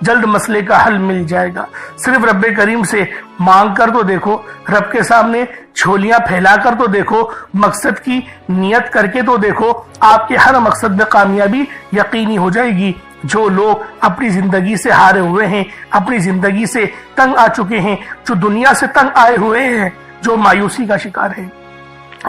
جلد مسئلے کا حل مل جائے گا۔ صرف رب کریم سے مانگ کر تو دیکھو، رب کے سامنے جھولیاں پھیلا کر تو دیکھو، مقصد کی نیت کر کے تو دیکھو، آپ کے ہر مقصد میں کامیابی یقینی ہو جائے گی۔ جو لوگ اپنی زندگی سے ہارے ہوئے ہیں، اپنی زندگی سے تنگ آ چکے ہیں، جو دنیا سے تنگ آئے ہوئے ہیں، جو مایوسی کا شکار ہے،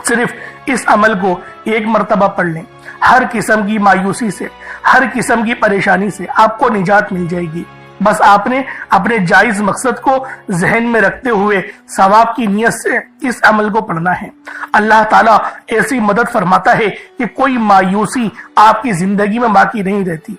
صرف اس عمل کو ایک مرتبہ پڑھ لیں، ہر قسم کی مایوسی سے، ہر قسم کی پریشانی سے آپ کو نجات مل جائے گی۔ بس آپ نے اپنے جائز مقصد کو ذہن میں رکھتے ہوئے ثواب کی نیت سے اس عمل کو پڑھنا ہے۔ اللہ تعالیٰ ایسی مدد فرماتا ہے کہ کوئی مایوسی آپ کی زندگی میں باقی نہیں رہتی۔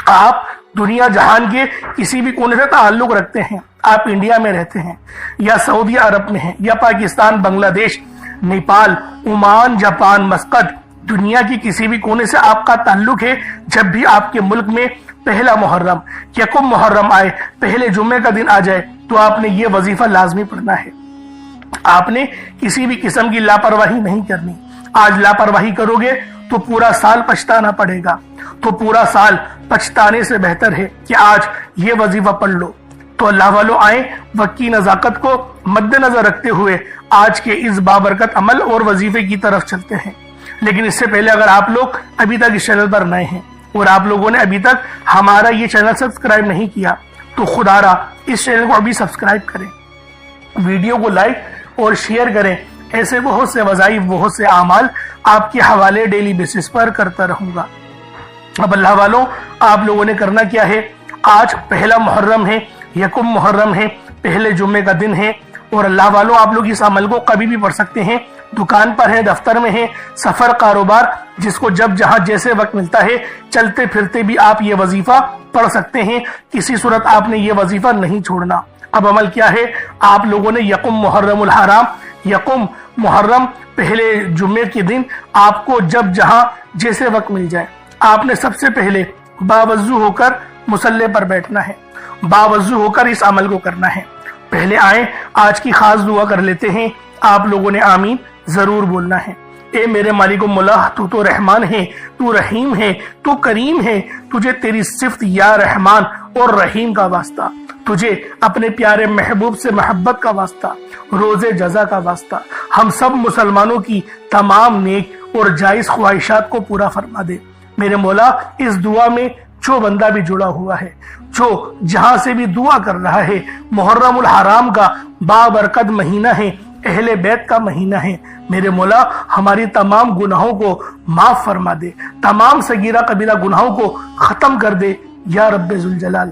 آپ دنیا جہان کے کسی بھی کونے سے تعلق رکھتے ہیں، آپ انڈیا میں رہتے ہیں یا سعودی عرب میں ہیں یا پاکستان، بنگلہ دیش، نیپال، عمان، جاپان، مسقط، دنیا کی کسی بھی کونے سے آپ کا تعلق ہے، جب بھی آپ کے ملک میں پہلا محرم، یکم محرم آئے، پہلے جمعے کا دن آ جائے، تو آپ نے یہ وظیفہ لازمی پڑھنا ہے۔ آپ نے کسی بھی قسم کی لاپرواہی نہیں کرنی۔ آج لاپرواہی کرو گے تو پورا سال پچھتانا پڑے گا، تو پورا سال پچھتانے سے بہتر ہے کہ آج یہ وظیفہ پڑھ لو۔ تو اللہ والوں آئیں، وقت کی نزاکت کو مد نظر رکھتے ہوئے آج کے اس بابرکت عمل اور وظیفے کی طرف چلتے ہیں۔ لیکن اس سے پہلے اگر آپ لوگ ابھی تک اس چینل پر نئے ہیں اور آپ لوگوں نے ابھی تک ہمارا یہ چینل سبسکرائب نہیں کیا، تو خدا را اس چینل کو ابھی سبسکرائب کریں، ویڈیو کو لائک اور شیئر کریں۔ ایسے بہت سے وظائف، بہت سے اعمال آپ کے حوالے ڈیلی بیسس پر کرتا رہوں گا۔ اب اللہ والوں، آپ لوگوں نے کرنا کیا ہے؟ آج پہلا محرم ہے، یکم محرم ہے، پہلے جمعے کا دن ہے، اور اللہ والوں آپ لوگ اس عمل کو کبھی بھی پڑھ سکتے ہیں۔ دکان پر ہیں، دفتر میں ہیں، سفر، کاروبار، جس کو جب جہاں جیسے وقت ملتا ہے، چلتے پھرتے بھی آپ یہ وظیفہ پڑھ سکتے ہیں۔ کسی صورت آپ نے یہ وظیفہ نہیں چھوڑنا۔ اب عمل کیا ہے؟ آپ لوگوں نے یکم محرم الحرام، یکم محرم پہلے جمعے کے دن آپ کو جب جہاں جیسے وقت مل جائے، آپ نے سب سے پہلے باوضو ہو کر مصلی پر بیٹھنا ہے، باوضو ہو کر اس عمل کو کرنا ہے۔ پہلے آئیں، آج کی خاص دعا کر لیتے ہیں۔ آپ لوگوں نے آمین ضرور بولنا ہے۔ اے میرے مالک و مولا، تو رحمان ہے، تو رحیم ہے، تو کریم ہے، تجھے تیری صفت یا رحمان اور رحیم کا واسطہ، تجھے اپنے پیارے محبوب سے محبت کا واسطہ، روز جزا کا واسطہ، ہم سب مسلمانوں کی تمام نیک اور جائز خواہشات کو پورا فرما دے۔ میرے مولا، اس دعا میں جو بندہ بھی جڑا ہوا ہے، جو جہاں سے بھی دعا کر رہا ہے، محرم الحرام کا بابرکت مہینہ ہے، اہل بیت کا مہینہ ہے، میرے مولا ہماری تمام گناہوں کو معاف فرما دے، تمام صغیرہ کبیرہ گناہوں کو ختم کر دے یا رب ذوالجلال۔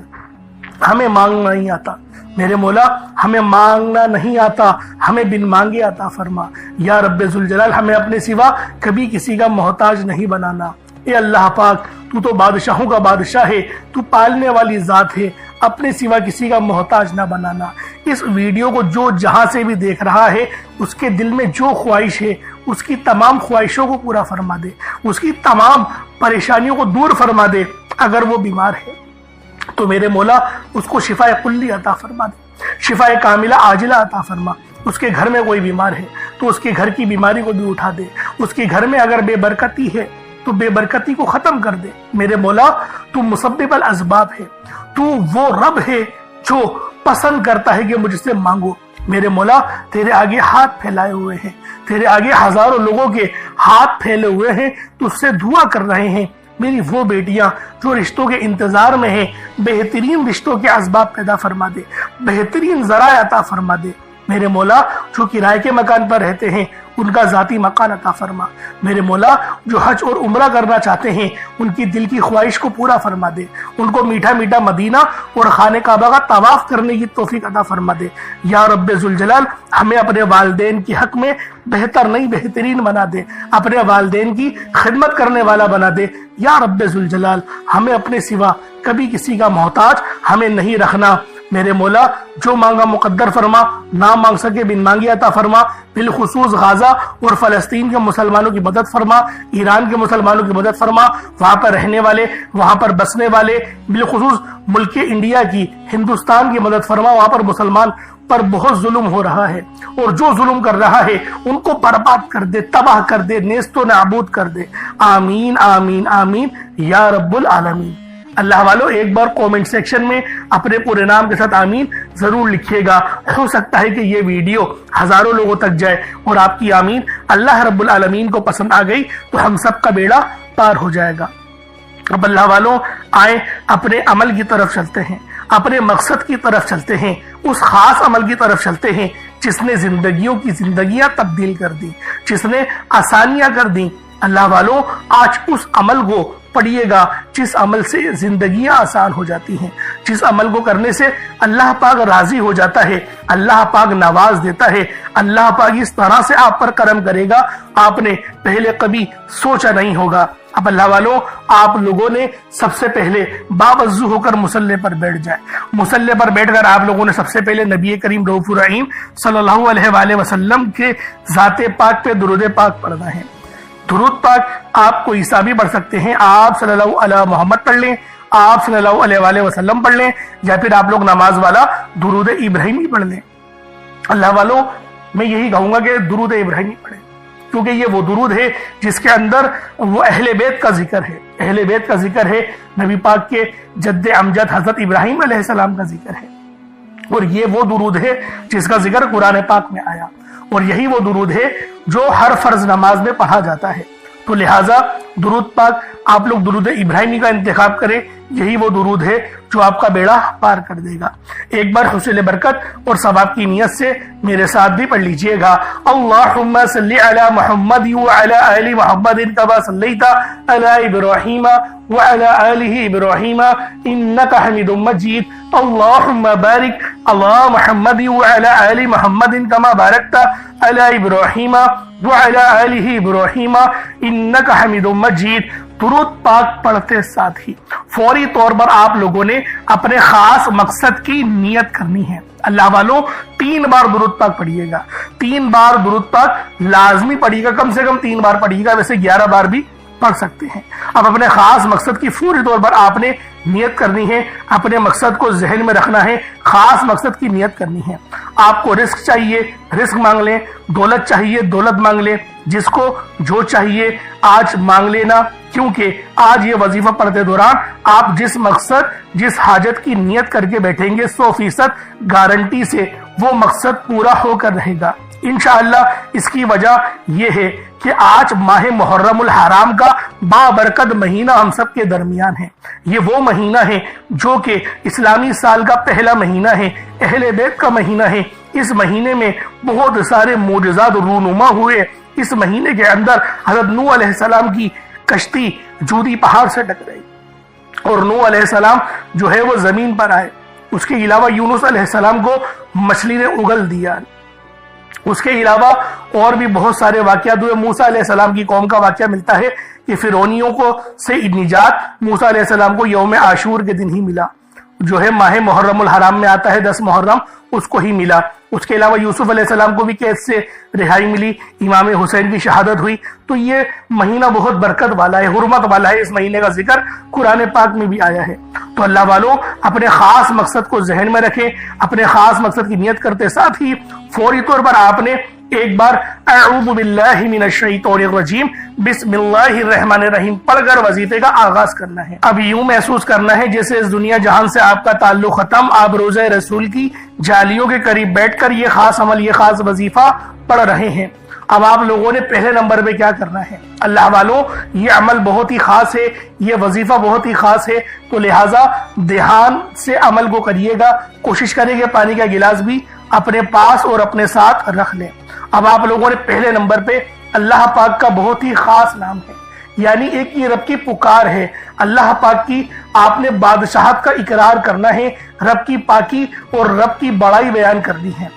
ہمیں مانگنا نہیں آتا میرے مولا، ہمیں مانگنا نہیں آتا، ہمیں بن مانگے عطا فرما یا رب ذوالجلال۔ ہمیں اپنے سوا کبھی کسی کا محتاج نہیں بنانا۔ اے اللہ پاک، تو بادشاہوں کا بادشاہ ہے، تو پالنے والی ذات ہے، اپنے سوا کسی کا محتاج نہ بنانا۔ اس ویڈیو کو جو جہاں سے بھی دیکھ رہا ہے، اس کے دل میں جو خواہش ہے، اس کی تمام خواہشوں کو پورا فرما دے، اس کی تمام پریشانیوں کو دور فرما دے۔ اگر وہ بیمار ہے تو میرے مولا اس کو شفا کلی عطا فرما دے، شفا کاملہ عاجلہ عطا فرما۔ اس کے گھر میں کوئی بیمار ہے تو اس کے گھر کی بیماری کو بھی اٹھا دے۔ اس کے گھر میں اگر بے برکتی ہے تو بے برکتی کو ختم کر دے۔ میرے مولا، تو مسبب الاسباب ہے، تو وہ رب ہے جو پسند کرتا ہے کہ مجھ سے مانگو۔ میرے مولا، تیرے آگے ہاتھ پھیلائے ہوئے ہیں، تیرے آگے ہزاروں لوگوں کے ہاتھ پھیلے ہوئے ہیں، تو اس سے دعا کر رہے ہیں۔ میری وہ بیٹیاں جو رشتوں کے انتظار میں ہیں، بہترین رشتوں کے اسباب پیدا فرما دے، بہترین ذرائع عطا فرما دے۔ میرے مولا، جو کرائے کے مکان پر رہتے ہیں، ان کا ذاتی مکان عطا فرما۔ میرے مولا، جو حج اور عمرہ کرنا چاہتے ہیں، ان کی دل کی خواہش کو پورا فرما دے، ان کو میٹھا میٹھا مدینہ اور خانہ کعبہ کا طواف کرنے کی توفیق عطا فرما دے یا رب ذوالجلال۔ ہمیں اپنے والدین کی حق میں بہتر نہیں بہترین بنا دے، اپنے والدین کی خدمت کرنے والا بنا دے یا رب ذوالجلال۔ ہمیں اپنے سوا کبھی کسی کا محتاج ہمیں نہیں رکھنا۔ میرے مولا، جو مانگا مقدر فرما، نہ مانگ سکے بن مانگی عطا فرما۔ بالخصوص غزہ اور فلسطین کے مسلمانوں کی مدد فرما، ایران کے مسلمانوں کی مدد فرما، وہاں پر رہنے والے، وہاں پر بسنے والے، بالخصوص ملک انڈیا کی، ہندوستان کی مدد فرما۔ وہاں پر مسلمان پر بہت ظلم ہو رہا ہے، اور جو ظلم کر رہا ہے ان کو برباد کر دے، تباہ کر دے، نیست و نابود کر دے۔ آمین آمین آمین یا رب العالمین۔ اللہ والوں ایک بار کومنٹ سیکشن میں اپنے پورے نام کے ساتھ آمین ضرور لکھیے گا. ہو سکتا ہے کہ یہ ویڈیو ہزاروں لوگوں تک جائے اور آپ کی آمین اللہ رب العالمین کو پسند آ گئی تو ہم سب کا بیڑا پار ہو جائے گا. اب اللہ والوں آئیں اپنے عمل کی طرف چلتے ہیں، اپنے مقصد کی طرف چلتے ہیں، اس خاص عمل کی طرف چلتے ہیں جس نے زندگیوں کی زندگیاں تبدیل کر دی، جس نے آسانیاں کر دی. اللہ والوں آج اس عمل کو پڑھیے گا جس عمل سے زندگیاں آسان ہو جاتی ہیں، جس عمل کو کرنے سے اللہ پاک راضی ہو جاتا ہے، اللہ پاک نواز دیتا ہے، اللہ پاک اس طرح سے آپ پر کرم کرے گا آپ نے پہلے کبھی سوچا نہیں ہوگا. اب اللہ والوں آپ لوگوں نے سب سے پہلے باوضو ہو کر مصلی پر بیٹھ جائے. مصلی پر بیٹھ کر آپ لوگوں نے سب سے پہلے نبی کریم رؤوف الرحیم صلی اللہ علیہ وآلہ وسلم کے ذات پاک پہ درود پاک پڑھنا ہے. درود پاک آپ کو عیسیٰ بھی پڑھ سکتے ہیں، آپ صلی اللہ علیہ محمد پڑھ لیں، آپ صلی اللہ علیہ وآلہ وسلم پڑھ لیں، یا پھر آپ لوگ نماز والا درود ابراہیمی پڑھ لیں. اللہ والوں میں یہی کہوں گا کہ درود ابراہیمی پڑھیں، کیونکہ یہ وہ درود ہے جس کے اندر وہ اہل بیت کا ذکر ہے، اہل بیت کا ذکر ہے، نبی پاک کے جد امجد حضرت ابراہیم علیہ السلام کا ذکر ہے، اور یہ وہ درود ہے جس کا ذکر قرآن پاک میں آیا، اور یہی وہ درود ہے جو ہر فرض نماز میں پڑھا جاتا ہے. تو لہٰذا درود پاک آپ لوگ درود ابراہیمی کا انتخاب کریں، یہی وہ درود ہے جو آپ کا بیڑا پار کر دے گا. ایک بار حصول برکت اور ثواب کی نیت سے میرے ساتھ بھی پڑھ لیجئے گا. اللہم صلی علی محمد وعلی آل محمد کما صلیت علی ابراہیم وعلی آل ابراہیم انکا حمید مجید. اللہم بارک علی محمد وعلی آل محمد کما بارکت علی ابراہیم وعلی آل ابراہیم انکا حمید مجید. درود پاک پڑھتے ساتھ ہی فوری طور پر آپ لوگوں نے اپنے خاص مقصد کی نیت کرنی ہے. اللہ والوں 3 بار درود پاک پڑھیے گا، 3 بار درود پاک لازمی پڑھیے گا، کم سے کم 3 بار پڑھیے گا، ویسے 11 بار بھی پڑھ سکتے ہیں. اب اپنے خاص مقصد کی فوری طور پر آپ نے نیت کرنی ہے، اپنے مقصد کو ذہن میں رکھنا ہے، خاص مقصد کی نیت کرنی ہے. آپ کو رزق چاہیے رزق مانگ لیں، دولت چاہیے دولت مانگ لیں، جس کو جو چاہیے آج مانگ لینا، کیونکہ آج یہ وظیفہ پڑھتے دوران آپ جس مقصد جس حاجت کی نیت کر کے بیٹھیں گے 100% گارنٹی سے وہ مقصد پورا ہو کر رہے گا انشاءاللہ. اس کی وجہ یہ ہے کہ آج ماہ محرم الحرام کا بابرکت مہینہ ہم سب کے درمیان ہے. یہ وہ مہینہ ہے جو کہ اسلامی سال کا پہلا مہینہ ہے، اہل بیت کا مہینہ ہے. اس مہینے میں بہت سارے معجزات رونما ہوئے. اس مہینے کے اندر حضرت نوح علیہ السلام کی کشتی جودی پہاڑ سے ٹکرائی اور نوح علیہ السلام جو ہے وہ زمین پر آئے. اس کے علاوہ یونس علیہ السلام کو مچھلی نے اگل دیا. اس کے علاوہ اور بھی بہت سارے واقعات ہوئے. موسیٰ علیہ السلام کی قوم کا واقعہ ملتا ہے کہ فرعونیوں کو سے نجات موسیٰ علیہ السلام کو یوم عاشور کے دن ہی ملا، جو ہے ماہ محرم الحرام میں آتا ہے 10 محرم، اس کو ہی ملا. اس کے علاوہ یوسف علیہ السلام کو بھی قید سے رہائی ملی، امام حسین کی شہادت ہوئی. تو یہ مہینہ بہت برکت والا ہے، حرمت والا ہے. اس مہینے کا ذکر قرآن پاک میں بھی آیا ہے. تو اللہ والوں اپنے خاص مقصد کو ذہن میں رکھیں، اپنے خاص مقصد کی نیت کرتے ساتھ ہی فوری طور پر آپ نے ایک بار اعوذ باللہ من الشیطان الرجیم بسم اللہ الرحمن الرحیم پڑھ کر وظیفے کا آغاز کرنا ہے. اب یوں محسوس کرنا ہے جیسے اس دنیا جہان سے آپ کا تعلق ختم، آپ روزہ رسول کی جالیوں کے قریب بیٹھ کر یہ خاص عمل یہ خاص وظیفہ پڑھ رہے ہیں. اب آپ لوگوں نے پہلے نمبر پہ کیا کرنا ہے؟ اللہ والوں یہ عمل بہت ہی خاص ہے، یہ وظیفہ بہت ہی خاص ہے، تو لہٰذا دھیان سے عمل کو کریے گا. کوشش کریں کہ پانی کا گلاس بھی اپنے پاس اور اپنے ساتھ رکھ لیں. اب آپ لوگوں نے پہلے نمبر پہ اللہ پاک کا بہت ہی خاص نام ہے، یعنی ایک یہ رب کی پکار ہے. اللہ پاک کی آپ نے بادشاہت کا اقرار کرنا ہے، رب کی پاکی اور رب کی بڑائی بیان کرنی ہے.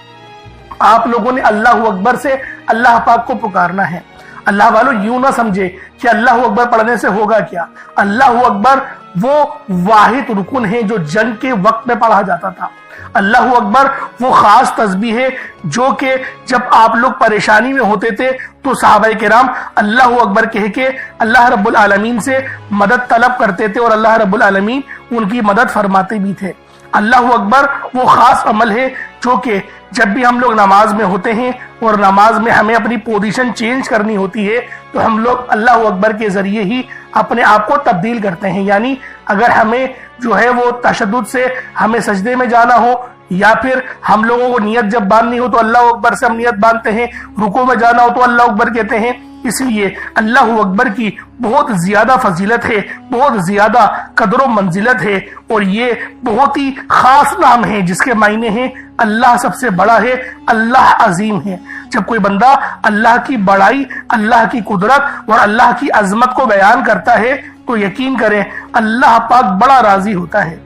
آپ لوگوں نے اللہ اکبر سے اللہ پاک کو پکارنا ہے. اللہ والوں یوں نہ سمجھے کہ اللہ اکبر پڑھنے سے ہوگا کیا. اللہ اکبر وہ واحد رکن ہے جو جنگ کے وقت میں پڑھا جاتا تھا. اللہ اکبر وہ خاص تسبیح ہے جو کہ جب آپ لوگ پریشانی میں ہوتے تھے تو صحابہ کرام اللہ اکبر کہہ کے اللہ رب العالمین سے مدد طلب کرتے تھے اور اللہ رب العالمین ان کی مدد فرماتے بھی تھے. اللہ اکبر وہ خاص عمل ہے جو کہ جب بھی ہم لوگ نماز میں ہوتے ہیں اور نماز میں ہمیں اپنی پوزیشن چینج کرنی ہوتی ہے تو ہم لوگ اللہ اکبر کے ذریعے ہی اپنے آپ کو تبدیل کرتے ہیں. یعنی اگر ہمیں جو ہے وہ تشدد سے ہمیں سجدے میں جانا ہو، یا پھر ہم لوگوں کو نیت جب باندھنی ہو تو اللہ اکبر سے ہم نیت باندھتے ہیں، رکوع میں جانا ہو تو اللہ اکبر کہتے ہیں. اس لیے اللہ اکبر کی بہت زیادہ فضیلت ہے، بہت زیادہ قدر و منزلت ہے، اور یہ بہت ہی خاص نام ہے جس کے معنی ہیں اللہ سب سے بڑا ہے، اللہ عظیم ہے. جب کوئی بندہ اللہ کی بڑائی، اللہ کی قدرت اور اللہ کی عظمت کو بیان کرتا ہے تو یقین کریں اللہ پاک بڑا راضی ہوتا ہے،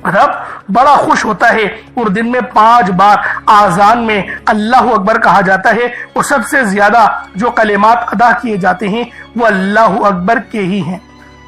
رب بڑا خوش ہوتا ہے. اور دن میں 5 بار آذان میں اللہ اکبر کہا جاتا ہے، اور سب سے زیادہ جو کلمات ادا کیے جاتے ہیں وہ اللہ اکبر کے ہی ہیں.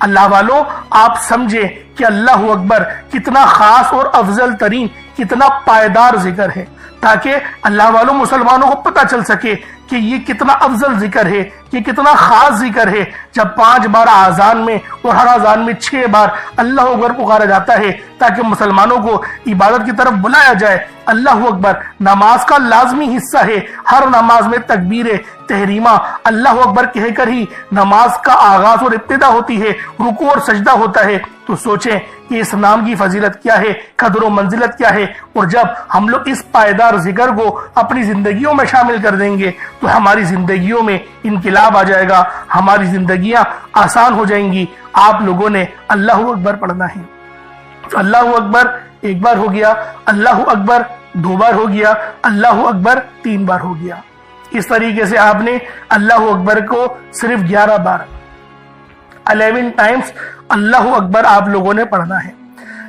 اللہ والوں، آپ سمجھیں کہ اللہ اکبر کتنا خاص اور افضل ترین، کتنا پائیدار ذکر ہے، تاکہ اللہ والوں مسلمانوں کو پتہ چل سکے کہ یہ کتنا افضل ذکر ہے، یہ کتنا خاص ذکر ہے. جب 5 بار آذان میں اور ہر آذان میں 6 بار اللہ اکبر پکارا جاتا ہے تاکہ مسلمانوں کو عبادت کی طرف بلایا جائے. اللہ اکبر نماز کا لازمی حصہ ہے. ہر نماز میں تکبیر تحریمہ اللہ اکبر کہہ کر ہی نماز کا آغاز اور ابتدا ہوتی ہے، رکوع اور سجدہ ہوتا ہے. تو سوچیں کہ اس نام کی فضیلت کیا ہے، قدر و منزلت کیا ہے. اور جب ہم لوگ اس پائیدار ذکر کو اپنی زندگیوں میں شامل کر دیں گے تو ہماری زندگیوں میں انقلاب آ جائے گا، ہماری زندگیاں آسان ہو جائیں گی. آپ لوگوں نے اللہ اکبر پڑھنا ہے. اللہ اکبر 1 بار ہو گیا، اللہ اکبر 2 بار ہو گیا، اللہ اکبر 3 بار ہو گیا. اس طریقے سے آپ نے اللہ اکبر کو صرف 11 بار 11 ٹائمز اللہ اکبر آپ لوگوں نے پڑھنا ہے.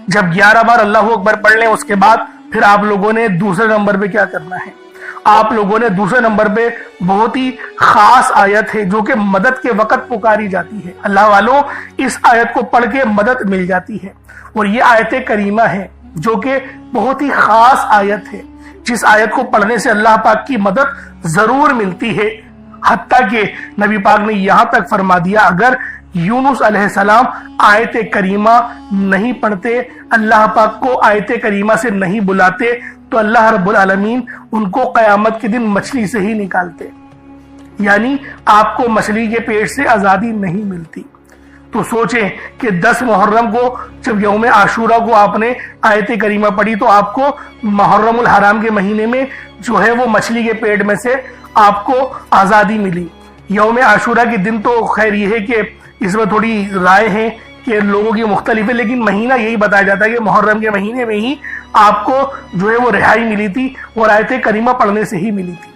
جب 11 بار اللہ اکبر پڑھ لیں اس کے بعد پھر آپ لوگوں نے دوسرے نمبر پہ کیا کرنا ہے؟ آپ لوگوں نے دوسرے نمبر پہ بہت ہی خاص آیت ہے جو کہ مدد کے وقت پکاری جاتی ہے. اللہ والوں، اس آیت کو پڑھ کے مدد مل جاتی ہے، اور یہ آیت کریمہ ہے جو کہ بہت ہی خاص آیت ہے، جس آیت کو پڑھنے سے اللہ پاک کی مدد ضرور ملتی ہے. حتیٰ کہ نبی پاک نے یہاں تک فرما دیا اگر یونس علیہ السلام آیت کریمہ نہیں پڑھتے، اللہ پاک کو آیت کریمہ سے نہیں بلاتے تو اللہ رب العالمین ان کو قیامت کے دن مچھلی سے ہی نکالتے، یعنی آپ کو مچھلی کے پیٹ سے آزادی نہیں ملتی. تو سوچیں کہ 10 محرم کو جب یوم عاشورہ کو آپ نے آیت کریمہ پڑھی تو آپ کو محرم الحرام کے مہینے میں جو ہے وہ مچھلی کے پیٹ میں سے آپ کو آزادی ملی. یوم عاشورہ کے دن تو خیر یہ ہے کہ اس میں تھوڑی رائے ہیں کہ لوگوں کی مختلف ہے، لیکن مہینہ یہی بتایا جاتا ہے کہ محرم کے مہینے میں ہی آپ کو جو ہے وہ رہائی ملی تھی اور آیت کریمہ پڑھنے سے ہی ملی تھی.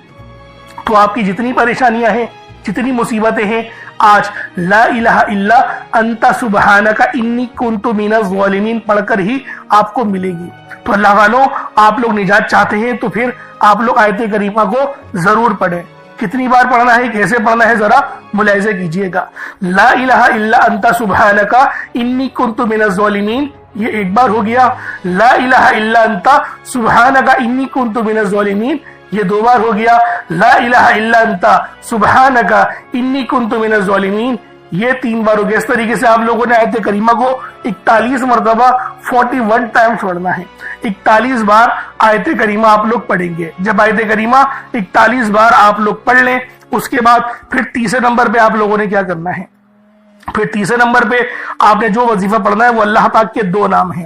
تو آپ کی جتنی پریشانیاں ہیں، جتنی مصیبتیں ہیں، آج لا الہ الا انت سبحانک انی کنت من الظالمین پڑھ کر ہی آپ کو ملے گی. تو اللہ والوں، آپ لوگ نجات چاہتے ہیں تو پھر آپ لوگ آیت کریمہ کو ضرور پڑھیں. کتنی بار پڑھنا ہے، کیسے پڑھنا ہے، ذرا ملاحظہ کیجئے گا. لا الہ الا انت سبحانک انی کنت من الظالمین یہ 1 بار ہو گیا. لا الہ الا انت سبحانک انی کنت من الظالمین یہ 2 بار ہو گیا. لا الہ الا انت سبحانک انی کنت من الظالمین یہ 3 بار ہو گیا. اس طریقے سے آپ لوگوں نے آیت کریمہ کو 41 مرتبہ 41 ٹائمز پڑھنا ہے. 41 بار آیت کریمہ آپ لوگ پڑھیں گے. جب آیت کریمہ 41 بار آپ لوگ پڑھ لیں اس کے بعد پھر تیسرے نمبر پہ آپ لوگوں نے کیا کرنا ہے؟ پھر تیسرے نمبر پہ آپ نے جو وظیفہ پڑھنا ہے وہ اللہ پاک کے 2 نام ہیں.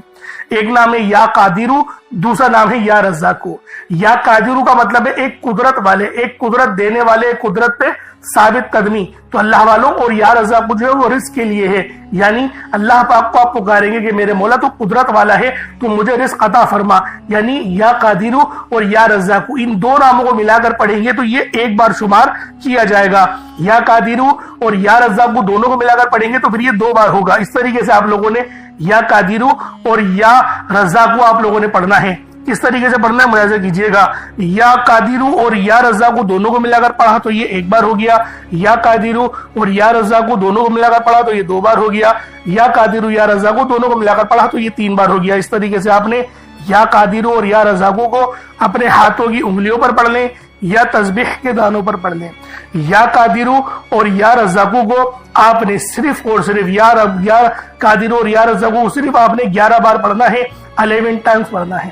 ایک نام ہے یا قادرو، دوسرا نام ہے یا رزاقو. یا قادرو کا مطلب ہے ایک قدرت والے، ایک قدرت دینے والے، ایک قدرت پہ ثابت قدمی. تو اللہ والوں، اور یا رزاقو جو ہے وہ رزق کے لیے ہے، یعنی اللہ پاک کو آپ پکاریں گے کہ میرے مولا تو قدرت والا ہے تو مجھے رزق عطا فرما. یعنی یا قادرو اور یا رزاقو ان 2 ناموں کو ملا کر پڑھیں گے تو یہ 1 بار شمار کیا جائے گا. یا قادرو اور یا رزاقو دونوں کو ملا کر پڑھیں گے تو پھر یہ 2 بار ہوگا. اس طریقے سے آپ لوگوں نے یا قادرو اور یا رزاقو آپ لوگوں نے پڑھنا ہے. کس طریقے سے پڑھنا ہے ملاحظہ کیجئے گا. یا قادرو اور یا رزاقو دونوں کو ملا کر پڑھا تو یہ 1 بار ہو گیا. یا قادرو اور یا رزاقو دونوں کو ملا کر پڑھا تو یہ 2 بار ہو گیا. یا قادرو یا رزاقو دونوں کو ملا کر پڑھا تو یہ 3 بار ہو گیا. اس طریقے سے آپ نے یا قادرو اور یا رزاقو کو اپنے ہاتھوں کی انگلیوں پر پڑھ لیں یا تسبیح کے دانوں پر پڑھ لیں. یا قادرو اور یا رزاقو کو آپ نے صرف اور صرف یا قادرو اور یا رزاقو کو صرف آپ نے 11 بار پڑھنا ہے، 11 ٹائمز پڑھنا ہے.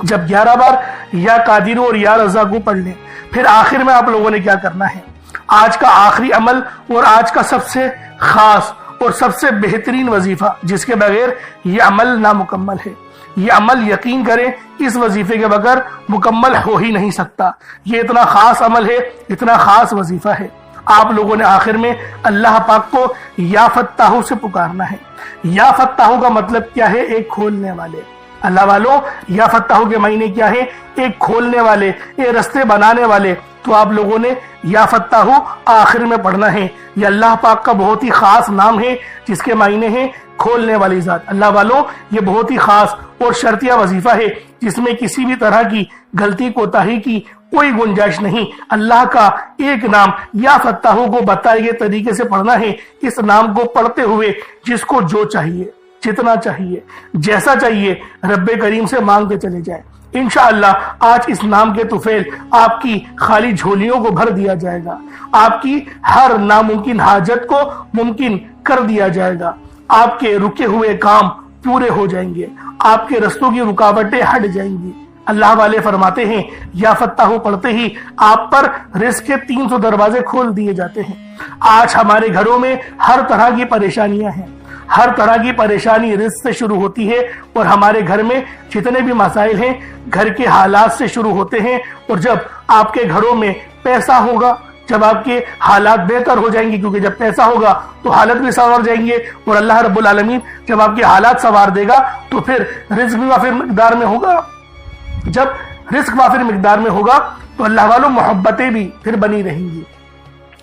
جب 11 بار یا قادرو اور یا رزاقو پڑھ لیں پھر آخر میں آپ لوگوں نے کیا کرنا ہے؟ آج کا آخری عمل اور آج کا سب سے خاص اور سب سے بہترین وظیفہ جس کے بغیر یہ عمل نامکمل ہے۔ یہ عمل یقین کریں اس وظیفے کے بغیر مکمل ہو ہی نہیں سکتا۔ یہ اتنا خاص عمل ہے، اتنا خاص وظیفہ ہے۔ آپ لوگوں نے آخر میں اللہ پاک کو یا فتاحو سے پکارنا ہے۔ یا فتاحو کا مطلب کیا ہے؟ ایک کھولنے والے۔ اللہ والوں، یا فتاحو کے معنی کیا ہے؟ ایک کھولنے والے، ایک رستے بنانے والے۔ تو آپ لوگوں نے یا فتاحو آخر میں پڑھنا ہے۔ یہ اللہ پاک کا بہت ہی خاص نام ہے جس کے معنی ہیں کھولنے والی ذات۔ اللہ والوں، یہ بہت ہی خاص اور شرطیہ وظیفہ ہے جس میں کسی بھی طرح کی غلطی کوتاہی کی کوئی گنجائش نہیں۔ اللہ کا ایک نام یا فتاحو کو بتائے گئے طریقے سے پڑھنا ہے۔ اس نام کو پڑھتے ہوئے جس کو جو چاہیے، جتنا چاہیے، جیسا چاہیے، رب کریم سے مانگتے چلے جائیں۔ انشاءاللہ آج اس نام کے طفیل آپ کی خالی جھولیوں کو بھر دیا جائے گا۔ آپ کی ہر ناممکن حاجت کو ممکن کر دیا جائے گا۔ آپ کے رکے ہوئے کام پورے ہو جائیں گے۔ آپ کے رستوں کی رکاوٹیں ہٹ جائیں گی۔ اللہ والے فرماتے ہیں یا فتاحو پڑھتے ہی آپ پر رزق کے 300 دروازے کھول دیے جاتے ہیں۔ آج ہمارے گھروں میں ہر طرح کی پریشانیاں ہیں۔ ہر طرح کی پریشانی رزق سے شروع ہوتی ہے، اور ہمارے گھر میں جتنے بھی مسائل ہیں گھر کے حالات سے شروع ہوتے ہیں۔ اور جب آپ کے گھروں میں پیسہ ہوگا، جب آپ کے حالات بہتر ہو جائیں گے، کیونکہ جب پیسہ ہوگا تو حالت بھی سنور جائیں گے، اور اللہ رب العالمین جب آپ کے حالات سنوار دے گا تو پھر رزق بھی وافر مقدار میں ہوگا۔ جب رزق وافر مقدار میں ہوگا تو اللہ والوں محبتیں بھی پھر بنی رہیں گی،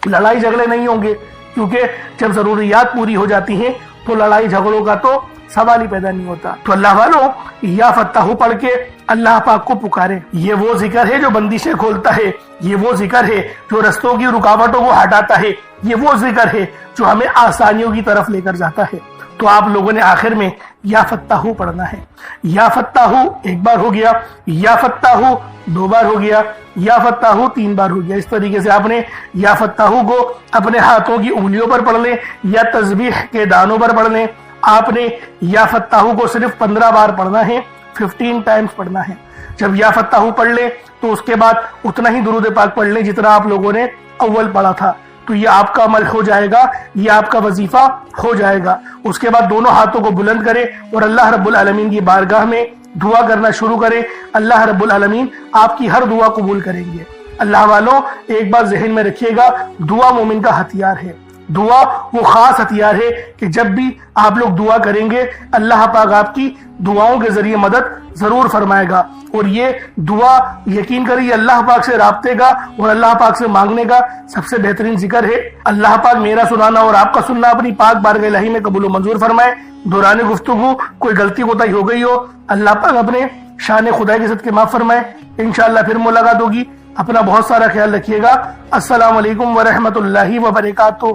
لڑائی جھگڑے نہیں ہوں گے، کیونکہ جب ضروریات پوری ہو جاتی ہیں تو لڑائی جھگڑوں کا تو سوال ہی پیدا نہیں ہوتا۔ تو اللہ والوں، یا فتاحو پڑھ کے اللہ پاک کو پکاریں۔ یہ وہ ذکر ہے جو بندشیں کھولتا ہے، یہ وہ ذکر ہے جو رستوں کی رکاوٹوں کو ہٹاتا ہے، یہ وہ ذکر ہے جو ہمیں آسانیوں کی طرف لے کر جاتا ہے۔ تو آپ لوگوں نے آخر میں یا فتاحو پڑھنا ہے۔ یا فتاحو ایک بار ہو گیا، یا فتاحو 2 بار ہو گیا، یا فتاحو 3 بار ہو گیا۔ اس طریقے سے آپ نے یا فتاحو کو اپنے ہاتھوں کی انگلیوں پر پڑھ لیں یا تسبیح کے دانوں پر پڑھ لیں۔ آپ نے یا فتاحو کو صرف 15 بار پڑھنا ہے، 15 ٹائمز پڑھنا ہے۔ جب یا فتاحو پڑھ لیں تو اس کے بعد اتنا ہی درود پاک پڑھ لیں جتنا آپ لوگوں نے اول پڑھا تھا۔ تو یہ آپ کا عمل ہو جائے گا، یہ آپ کا وظیفہ ہو جائے گا۔ اس کے بعد دونوں ہاتھوں کو بلند کریں اور اللہ رب العالمین کی بارگاہ میں دعا کرنا شروع کریں۔ اللہ رب العالمین آپ کی ہر دعا قبول کریں گے۔ اللہ والوں، ایک بات ذہن میں رکھیے گا، دعا مومن کا ہتھیار ہے۔ دعا وہ خاص ہتھیار ہے کہ جب بھی آپ لوگ دعا کریں گے اللہ پاک آپ کی دعاؤں کے ذریعے مدد ضرور فرمائے گا۔ اور یہ دعا یقین کریے اللہ پاک سے رابطے کا اور اللہ پاک سے مانگنے کا سب سے بہترین ذکر ہے۔ اللہ پاک میرا سنانا اور آپ کا سننا اپنی پاک بارگاہ الہی میں قبول و منظور فرمائے۔ دوران گفتگو کوئی غلطی کوتاہی ہو گئی ہو، اللہ پاک اپنے شان خدا کے صدقے معاف فرمائے۔ انشاءاللہ پھر ملاقات ہوگی۔ اپنا بہت سارا خیال رکھیے گا۔ السلام علیکم ورحمۃ اللہ وبرکاتہ۔